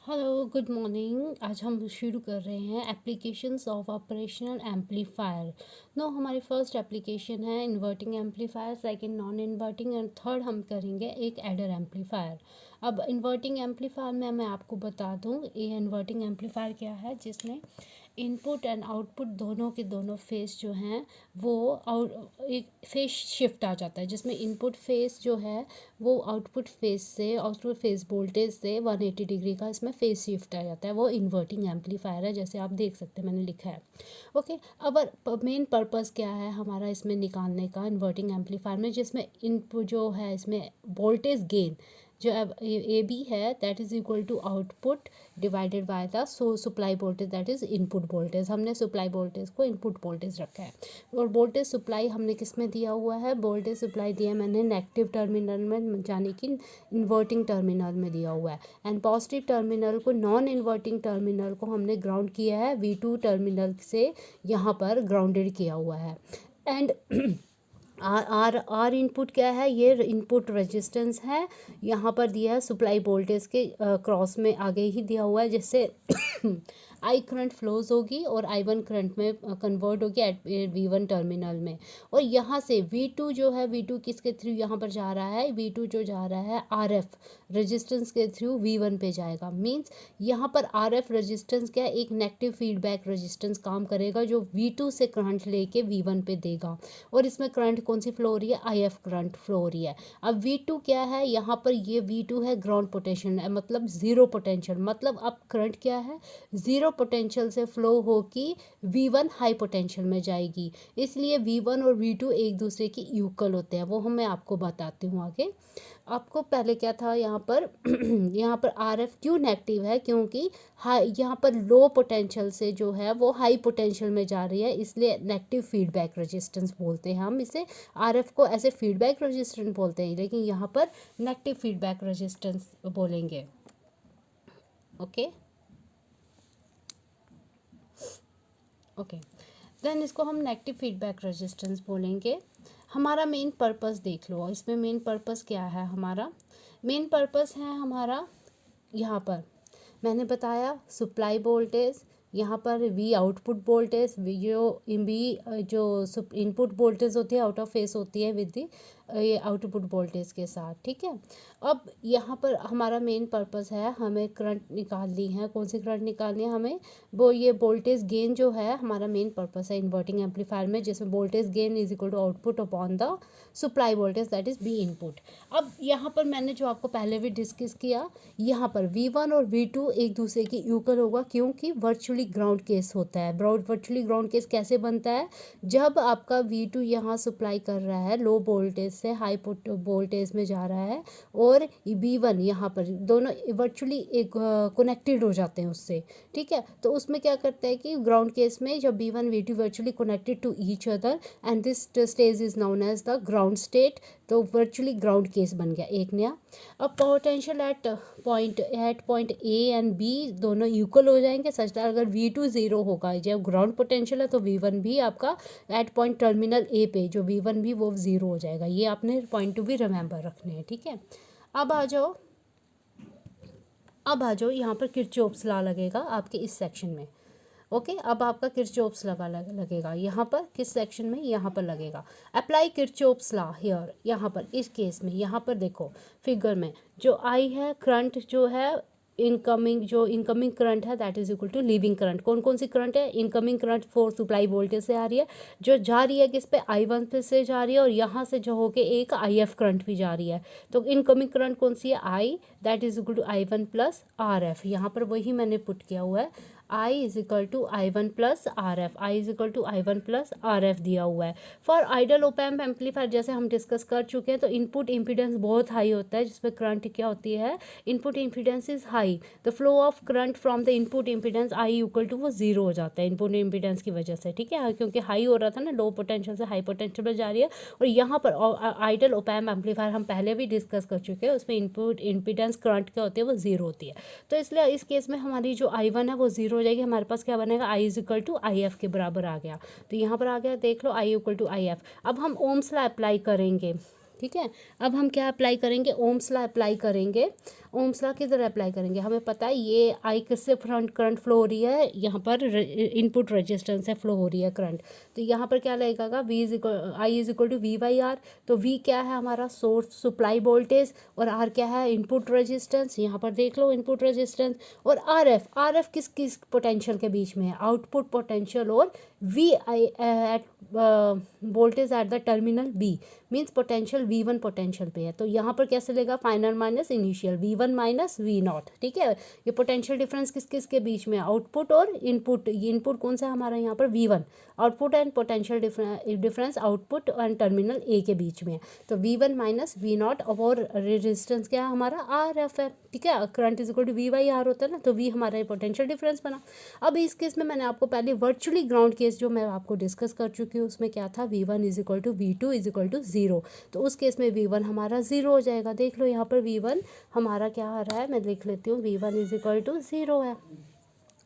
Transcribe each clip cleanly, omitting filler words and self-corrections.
Hello good morning. आज हम शुरू कर रहे हैं एप्लीकेशंस ऑफ ऑपरेशनल एम्पलीफायर। हमारी फर्स्ट एप्लीकेशन है inverting amplifier, second non inverting and third हम करेंगे एक एडर एम्पलीफायर। अब इन्वर्टिंग एम्पलीफायर में मैं आपको बता दूं ये इन्वर्टिंग एम्पलीफायर क्या है, जिसमें इनपुट एंड आउटपुट दोनों के दोनों फेस जो हैं वो एक फेस शिफ्ट आ जाता है, जिसमें इनपुट फेस जो है वो आउटपुट फेस वोल्टेज से 180 डिग्री का इसमें फेस शिफ्ट आ जाता है। वो इन्वर्टिंग एम्पलीफायर है, जैसे आप देख सकते हैं मैंने लिखा है। ओके, अब मेन पर्पस क्या है हमारा इसमें निकालने का इन्वर्टिंग एम्पलीफायर में, जिसमें इनपुट जो है इसमें वोल्टेज गेन जो अब ए बी है that is equal to output divided by the supply voltage that is input voltage. हमने सप्लाई वोल्टेज को इनपुट वोल्टेज रखा है, और वोल्टेज सप्लाई हमने किस में दिया हुआ है, वोल्टेज सप्लाई दिया मैंने नेगेटिव टर्मिनल में, यानी कि इन्वर्टिंग टर्मिनल में दिया हुआ है। एंड पॉजिटिव टर्मिनल को, नॉन इन्वर्टिंग टर्मिनल को हमने ग्राउंड किया है, V2 टर्मिनल से यहाँ पर ग्राउंडेड किया हुआ है। एंड आर इनपुट क्या है, ये इनपुट रेजिस्टेंस है, यहाँ पर दिया है सप्लाई वोल्टेज के क्रॉस में आगे ही दिया हुआ है, जिससे आई करंट फ्लोज होगी और I1 करंट में कन्वर्ट होगी एट V1 टर्मिनल में। और यहाँ से V2 जो है, V2 किसके थ्रू यहाँ पर जा रहा है, V2 जो जा रहा है RF रेजिस्टेंस के थ्रू V1 पे जाएगा। मींस यहाँ पर RF रेजिस्टेंस क्या है, एक नेगेटिव फीडबैक रेजिस्टेंस काम करेगा जो V2 से करंट लेके V1 पे देगा। और इसमें करंट कौन सी फ्लो हो रही है, IF करंट फ्लो हो रही है। अब V2 क्या है, यहाँ पर ये V2 है ग्राउंड पोटेंशियल है, मतलब ज़ीरो पोटेंशियल, मतलब अब करंट क्या है, ज़ीरो पोटेंशियल से फ्लो हो कि V1 हाई पोटेंशियल में जाएगी। इसलिए V1 और V2 एक दूसरे की इक्वल होते हैं, वो मैं आपको बताती हूँ आगे। आपको पहले क्या था यहाँ पर यहाँ पर RF क्यों नेगेटिव है, क्योंकि हाई यहाँ पर लो पोटेंशियल से जो है वो हाई पोटेंशियल में जा रही है, इसलिए नेगेटिव फीडबैक रेजिस्टेंस बोलते हैं हम इसे। RF को ऐसे फीडबैक रेजिस्टेंस बोलते हैं, लेकिन यहाँ पर नेगेटिव फीडबैक रेजिस्टेंस बोलेंगे। ओके ओके, देन इसको हम नेगेटिव फीडबैक रेजिस्टेंस बोलेंगे। हमारा मेन पर्पस देख लो, इसमें मेन पर्पस क्या है, हमारा मेन पर्पस है हमारा यहाँ पर मैंने बताया सप्लाई वोल्टेज, यहाँ पर V आउटपुट वोल्टेज, जो इनपुट वोल्टेज होती है आउट ऑफ फेस होती है विद दी ये आउटपुट वोल्टेज के साथ। ठीक है, अब यहाँ पर हमारा मेन पर्पस है हमें करंट निकालनी है। कौन सी करंट निकालनी है हमें, वो ये वोल्टेज गेन जो है हमारा मेन पर्पस है इन्वर्टिंग एम्पलीफायर में, जिसमें voltage gain is equal to output upon the supply voltage that is B input. अब यहाँ पर मैंने जो आपको पहले भी डिस्कस किया, यहाँ पर V1 और V2 एक दूसरे की इक्वल होगा, क्योंकि वर्चुअली ग्राउंड केस होता है। वर्चुअली ग्राउंड केस कैसे बनता है, जब आपका V2 यहाँ सप्लाई कर रहा है लो वोल्टेज से हाई वोल्टेज में जा रहा है, और V1 यहाँ पर दोनों वर्चुअली एक कनेक्टेड हो जाते हैं उससे। ठीक है, तो उसमें क्या करता है कि ग्राउंड केस में जब V1 V2 virtually connected to each other and this stage is known as the ground state, तो वर्चुअली ग्राउंड केस बन गया एक नया। अब potential at point A and B दोनों इक्वल हो जाएंगे, सच दैट अगर V2 ज़ीरो होगा, जब ग्राउंड पोटेंशियल है तो V1 भी आपका एट पॉइंट टर्मिनल A पे जो V1 भी वो ज़ीरो हो जाएगा। ये आपने पॉइंट टू भी रिमेंबर रखने हैं। ठीक है, अब आ जाओ यहाँ पर किरचॉफ्स लॉ लगेगा आपके इस सेक्शन में। ओके, अब आपका किरचॉफ्स लगेगा यहाँ पर किस सेक्शन में, यहाँ पर लगेगा। अप्लाई किरचॉफ्स लॉ हियर, यहाँ पर इस केस में, यहाँ पर देखो फिगर में जो आई है करंट जो है इनकमिंग करंट है that is equal to leaving current. कौन कौन सी करंट है, incoming current for supply voltage से आ रही है, जो जा रही है किस पे, I1 पे से जा रही है, और यहाँ से जो होके एक IF करंट भी जा रही है। तो इनकमिंग करंट कौन सी है, I that is equal to I1 plus RF। यहाँ पर वही मैंने पुट किया हुआ है, I is equal to I1 plus RF, I is equal to I1 plus RF दिया हुआ है। For ideal op amp amplifier जैसे हम डिस्कस कर चुके हैं, तो इनपुट इम्पीडेंस बहुत हाई होता है, जिसमें करंट क्या होती है, input impedance is high, the flow of current from the input impedance I equal to वो जीरो हो जाता है इनपुट इम्पीडेंस की वजह से। ठीक है, क्योंकि हाई हो रहा था ना, लो पोटेंशियल से हाई पोटेंशियल पर जा रही है। और यहाँ पर आइडियल ओप एम्प एम्पलीफायर हम पहले भी डिस्कस कर चुके हैं, उसमें इनपुट इम्पीडेंस करंट क्या होती है, वो जीरो होती है। तो इसलिए इस केस में हमारी जो I1 है वो जीरो हो जाएगी, हमारे पास क्या बनेगा, I is equal to IF के बराबर आ गया। तो यहाँ पर आ गया, देख लो I इक्वल टू IF। अब हम ओम्स लॉ अप्लाई करेंगे। ठीक है, अब हम क्या अप्लाई करेंगे, ओम्स लॉ अप्लाई करेंगे। ओम्स लॉ किधर अप्लाई करेंगे, हमें पता है ये आई किससे फ्रंट करंट फ्लो हो रही है, यहाँ पर इनपुट रेजिस्टेंस से फ्लो हो रही है करंट, तो यहाँ पर क्या लगेगा V is equal I is equal to V by R. तो वी क्या है हमारा सोर्स सप्लाई वोल्टेज और आर क्या है इनपुट रेजिस्टेंस, यहाँ पर देख लो इनपुट रेजिस्टेंस। और आर एफ किस किस पोटेंशियल के बीच में है, आउटपुट पोटेंशियल और V I at voltage at the terminal B, means potential V1 potential पे है। तो यहाँ पर कैसे लेगा final minus initial V1 minus V0, ठीक है। ये पोटेंशियल डिफरेंस किस किस के बीच में, आउटपुट और इनपुट। ये इनपुट कौन सा है हमारा यहाँ पर V1, output and potential difference output and terminal ए के बीच में है। तो V1 माइनस V0 और रेजिस्टेंस क्या है हमारा RF है, ठीक है। Current is equal to V by R होता है ना, तो V हमारा पोटेंशियल डिफरेंस बना। अब इस केस में मैंने आपको पहले वर्चुअली ग्राउंड केस जो मैं आपको डिस्कस कर चुकी हूँ उसमें क्या था, V1 is equal to V2 is equal to 0। तो उस केस में V1 हमारा 0 हो जाएगा। देख लो यहाँ पर V1 हमारा क्या आ रहा है, मैं लिख लेती हूँ V1 इज इक्वल टू 0 है।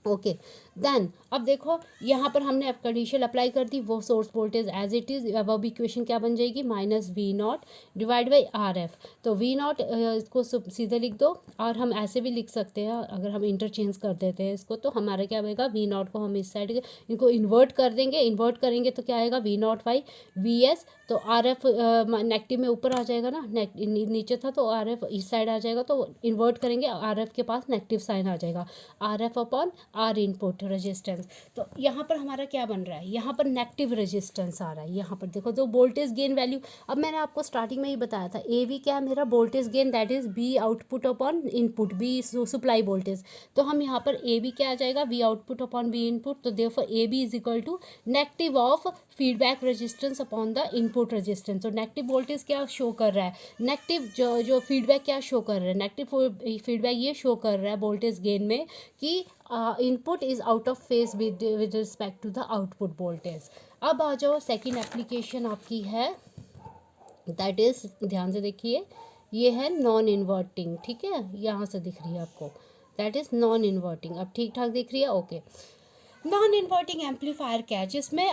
ओके देन अब देखो यहाँ पर हमने अब कंडीशन अप्लाई कर दी, वो source voltage as it is. अब इक्वेशन क्या बन जाएगी, minus V0 divide by RF। तो V0 इसको सीधे लिख दो, और हम ऐसे भी लिख सकते हैं अगर हम इंटरचेंज कर देते हैं इसको, तो हमारा क्या बनेगा V0 को हम इस साइड इनको इन्वर्ट कर देंगे, इन्वर्ट करेंगे तो क्या आएगा V0 बाई VS। तो RF नेगेटिव में ऊपर आ जाएगा ना, नीचे था तो RF इस साइड आ जाएगा, तो इन्वर्ट करेंगे RF के पास नेगेटिव साइन आ जाएगा, RF upon R input resistance. तो यहाँ पर हमारा क्या बन रहा है, यहाँ पर नेगेटिव रेजिस्टेंस आ रहा है। यहाँ पर देखो तो वोल्टेज गेन वैल्यू, अब मैंने आपको स्टार्टिंग में ही बताया था AV क्या है मेरा voltage gain, that is B output upon input, B supply voltage. तो हम यहाँ पर AV क्या आ जाएगा, V output upon B input. तो therefore AB is equal to negative of feedback resistance upon the input resistance. तो नेगेटिव वोल्टेज क्या शो कर रहा है, नेगेटिव जो फीडबैक क्या शो कर रहा है, नेगेटिव फीडबैक ये शो कर रहा है वोल्टेज गेन में कि input is out of phase with respect to the output voltage. अब आ जाओ सेकेंड एप्लीकेशन आपकी है, दैट इज ध्यान से देखिए, ये है नॉन इन्वर्टिंग, ठीक है, यहाँ से दिख रही है आपको, दैट इज नॉन इन्वर्टिंग। अब ठीक ठाक दिख रही है, ओके। नॉन इन्वर्टिंग एम्पलीफायर क्या है, जिसमें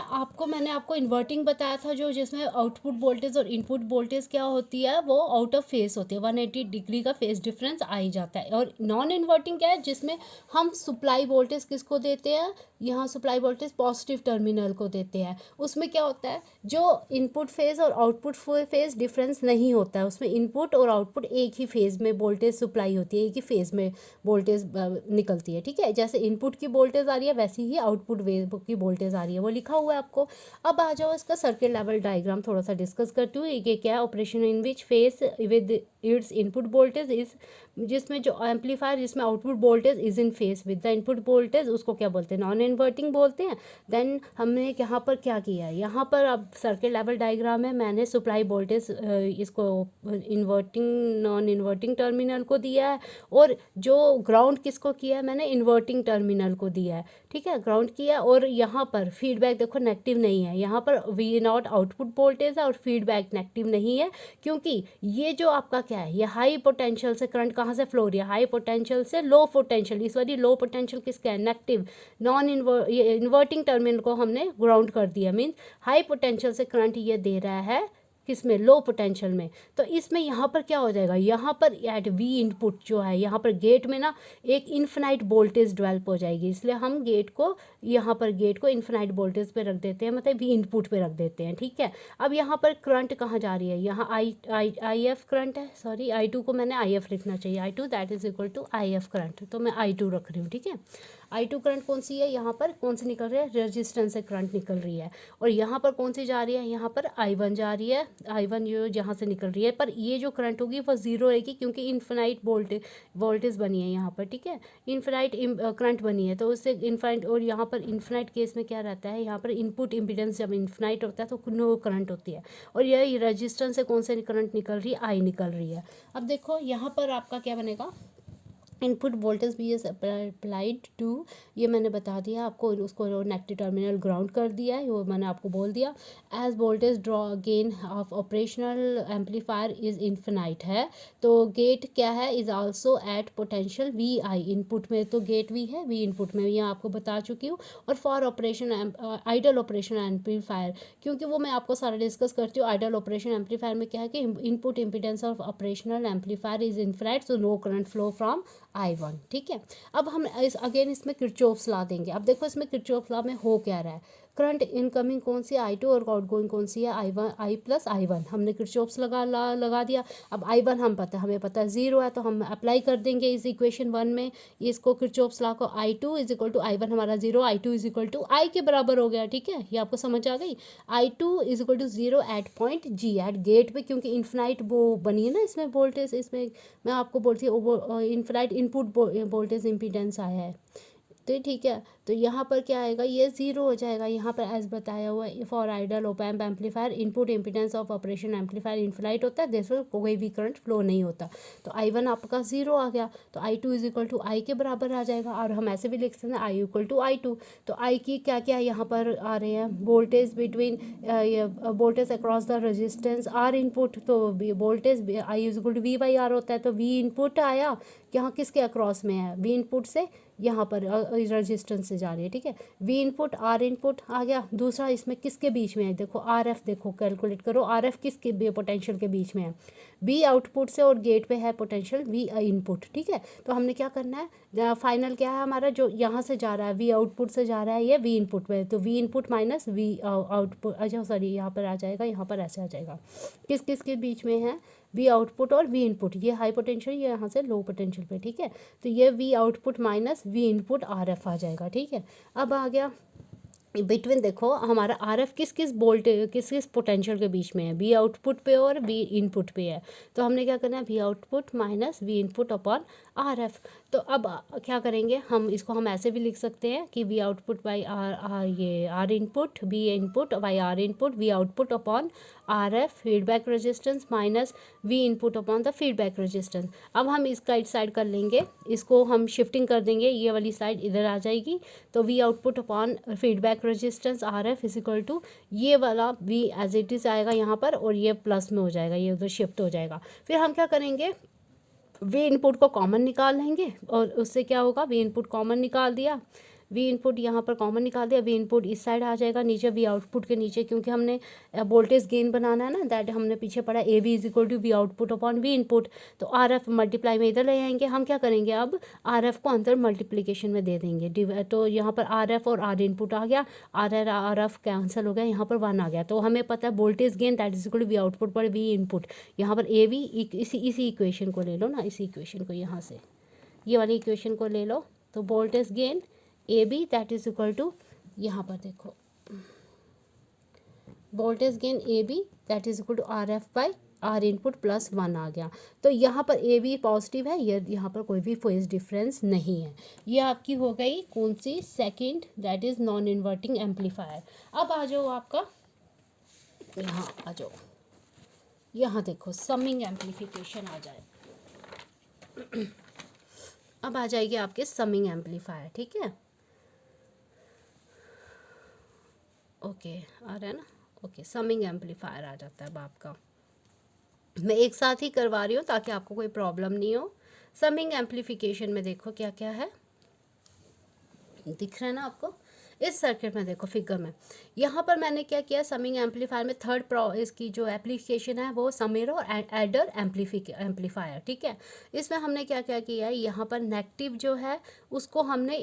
मैंने आपको इन्वर्टिंग बताया था, जो जिसमें आउटपुट वोल्टेज और इनपुट वोल्टेज क्या होती है, वो आउट ऑफ फेस होती है, 180 डिग्री का फेस डिफरेंस आ ही जाता है। और नॉन इन्वर्टिंग क्या है, जिसमें हम सप्लाई वोल्टेज किसको देते हैं, यहाँ सप्लाई वोल्टेज पॉजिटिव टर्मिनल को देते हैं। उसमें क्या होता है, जो इनपुट फेज और आउटपुट फेज डिफरेंस नहीं होता है, उसमें इनपुट और आउटपुट एक ही फेज में वोल्टेज सप्लाई होती है, एक ही फेज में वोल्टेज निकलती है, ठीक है। जैसे इनपुट की वोल्टेज आ रही है वैसे ही आउटपुट वेव की वोल्टेज आ रही है, वो लिखा हुआ है आपको। अब आ जाओ इसका सर्किट लेवल डायग्राम थोड़ा सा डिस्कस करती हूँ। ये क्या है, operation in which face with its input voltage is, जिसमें जो एम्पलीफायर जिसमें output voltage is in face with the input voltage, उसको क्या बोलते हैं, नॉन इन्वर्टिंग बोलते हैं। देन हमने यहाँ पर क्या किया है, यहाँ पर अब सर्किट लेवल डायग्राम है, मैंने सप्लाई वोल्टेज इसको इन्वर्टिंग नॉन इन्वर्टिंग टर्मिनल को दिया है, और जो ग्राउंड किसको किया है, मैंने इन्वर्टिंग टर्मिनल को दिया है, ठीक है, ग्राउंड किया। और यहाँ पर फीडबैक देखो नेगेटिव नहीं है, यहाँ पर V0 आउटपुट वोल्टेज है और फीडबैक नेगेटिव नहीं है, क्योंकि ये जो आपका क्या है, ये हाई पोटेंशियल से करंट कहाँ से फ्लो हो रही है, हाई पोटेंशियल से लो पोटेंशियल। इस वाली लो पोटेंशियल किसका है, नेगेटिव, नॉन इन्वर्टिंग टर्मिनल को हमने ग्राउंड कर दिया, मीन्स हाई पोटेंशियल से करंट ये दे रहा है किसमें, लो पोटेंशियल में। तो इसमें यहाँ पर क्या हो जाएगा, यहाँ पर एट V इनपुट जो है, यहाँ पर गेट में ना एक इन्फिनाइट वोल्टेज डेवलप हो जाएगी, इसलिए हम गेट को यहाँ पर गेट को इन्फिनाइट वोल्टेज पे रख देते हैं, मतलब V इनपुट पे रख देते हैं, ठीक है। अब यहाँ पर करंट कहाँ जा रही है, यहाँ IF करंट है, सॉरी I2 को मैंने IF लिखना चाहिए, I2 that is equal to IF current, तो मैं I2 रख रही हूँ, ठीक है। I2 करंट कौन सी है, यहाँ पर कौन सी निकल रही है, रेजिस्टेंस से करंट निकल रही है। और यहाँ पर कौन सी जा रही है, यहाँ पर I1 जा रही है, I1 जो जहाँ से निकल रही है, पर ये जो करंट होगी वो जीरो रहेगी, क्योंकि इन्फिनाइट वोल्टेज बनी है यहाँ पर, ठीक है, इन्फिनाइट करंट बनी है, तो उससे इन्फिनाइट। और यहाँ पर इन्फिनाइट केस में क्या रहता है, यहाँ पर इनपुट इम्पीडेंस जब इन्फिनाइट होता है तो नो करंट होती है, और यह रेजिस्टेंस से कौन से करंट निकल रही है, I निकल रही है। अब देखो यहाँ पर आपका क्या बनेगा, इनपुट वोल्टेज भी इज अप्लाइड टू, ये मैंने बता दिया आपको, उसको नेगेटिव टर्मिनल ग्राउंड कर दिया है, वो मैंने आपको बोल दिया। As voltage draw gain of operational amplifier is infinite है, तो गेट क्या है, is also at potential V I, input में तो गेट वी है, वी इनपुट में, ये आपको बता चुकी हूँ। और for operation ideal operation amplifier, क्योंकि वो मैं आपको सारा डिस्कस करती हूँ। आइडल ऑपरेशन एम्पलीफायर में क्या है कि input impedance of operational amplifier is infinite, so no current flow from I1, ठीक है। अब हम अगेन इसमें किरचॉफ्स लॉ देंगे। अब देखो इसमें किरचॉफ लॉ में हो क्या रहा है, करंट इनकमिंग कौन सी I2 और आउटगोइंग कौन सी है I1, I प्लस I1, हमने किरचॉफ्स लगा दिया। अब I1 हमें पता है 0 है, तो हम अप्लाई कर देंगे इस इक्वेशन 1 में इसको, किरचॉफ्स लॉ को। I2 is equal to I1 हमारा 0, I2 is equal to I के बराबर हो गया, ठीक है, ये आपको समझ आ गई। I2 is equal to 0 at point G, at gate पे, क्योंकि इन्फिनाइट वो बनी है ना इसमें वोल्टेज, इसमें मैं आपको बोलती हूँ इन्फिनाइट इनपुट वोल्टेज इम्पीडेंस आया है, तो ठीक है। तो यहाँ पर क्या आएगा, ये 0 हो जाएगा। यहाँ पर एज बताया हुआ है, for ideal op amp amplifier input impedance of operation amplifier infinite होता है, देयर कोई भी करंट फ्लो नहीं होता। तो I1 आपका 0 आ गया, तो I2 is equal to I के बराबर आ जाएगा, और हम ऐसे भी लिख सकते हैं I इक्वल टू I2। तो I की क्या क्या यहाँ पर आ रहे हैं, voltage between voltage across the resistance R input, तो वोल्टेज I is equal to V by R होता है, तो V इनपुट आया, यहाँ किसके अक्रॉस में है, V इनपुट से यहाँ पर रेजिस्टेंस से जा रही है, ठीक है। V इनपुट आर इनपुट आ गया। दूसरा इसमें किसके बीच में है, देखो RF, देखो कैलकुलेट करो, RF किसके पोटेंशियल के बीच में है, V आउटपुट से, और गेट पे है पोटेंशियल V इनपुट, ठीक है। तो हमने क्या करना है, फाइनल क्या है हमारा, जो यहाँ से जा रहा है V आउटपुट से जा रहा है, ये V इनपुट में, तो V input minus V output, अच्छा सॉरी यहाँ पर आ जाएगा, यहाँ पर ऐसे आ जाएगा, किस किस के बीच में है, V आउटपुट और V इनपुट, ये हाई पोटेंशियल, ये यहाँ से लो पोटेंशियल पे, ठीक है। तो ये V output minus V input RF आ जाएगा, ठीक है। अब आ गया बिटवीन, देखो हमारा RF किस किस पोटेंशियल के बीच में है, V आउटपुट पे और V इनपुट पे है। तो हमने क्या करना है, V output minus V input upon RF। तो अब क्या करेंगे हम, इसको हम ऐसे भी लिख सकते हैं कि V आउटपुट बाई ये R input, V input by R input, V output upon RF feedback resistance minus V input upon the feedback resistance. अब हम इसका इस साइड कर लेंगे, इसको हम शिफ्टिंग कर देंगे, ये वाली साइड इधर आ जाएगी, तो V output upon feedback resistance RF is equal to, ये वाला V एज इट इज़ आएगा यहाँ पर, और ये प्लस में हो जाएगा, ये उधर शिफ्ट हो जाएगा। फिर हम क्या करेंगे, V इनपुट को कॉमन निकाल लेंगे, और उससे क्या होगा, V इनपुट कॉमन निकाल दिया, V इनपुट यहाँ पर कॉमन निकाल दिया, V इनपुट इस साइड आ जाएगा नीचे, V आउटपुट के नीचे, क्योंकि हमने वोल्टेज गेन बनाना है ना, दैट हमने पीछे पढ़ा A V is equal to V output upon V input. तो RF मल्टीप्लाई में इधर ले आएंगे, हम क्या करेंगे, अब RF को अंदर मल्टीप्लीकेशन में दे देंगे, तो यहाँ पर RF और R इनपुट आ गया, RF कैंसिल हो गया, यहाँ पर 1 आ गया। तो हमें पता है voltage gain that is equal to V output पर V इनपुट, यहाँ पर A V, इसी इक्वेशन को ले लो ना, इसी इक्वेशन को यहाँ से, ये वाली इक्वेशन को ले लो, तो voltage gain A B that is equal to, यहाँ पर देखो voltage gain A B that is equal to RF by R input plus 1 आ गया। तो यहाँ पर ए बी पॉजिटिव है, यहाँ पर कोई भी फेज डिफरेंस नहीं है। ये आपकी हो गई कौन सी, second, that is non inverting amplifier. अब आ जाओ आपका, यहाँ आ जाओ, यहाँ देखो समिंग एम्पलीफिकेशन आ जाए। अब आ जाएगी आपके समिंग एम्पलीफायर, ठीक है, ओके आ रहा है ना, ओके समिंग एम्पलीफायर आ जाता है अब आपका। मैं एक साथ ही करवा रही हूँ ताकि आपको कोई प्रॉब्लम नहीं हो। समिंग एम्पलीफिकेशन में देखो क्या क्या है, दिख रहा है ना आपको, इस सर्किट में देखो फिगर में, यहाँ पर मैंने क्या किया, समिंग एम्पलीफायर में थर्ड इसकी जो एप्लीकेशन है वो समेर और एडर एम्पलीफायर, ठीक है। इसमें हमने क्या क्या किया है, यहाँ पर नेगेटिव जो है उसको हमने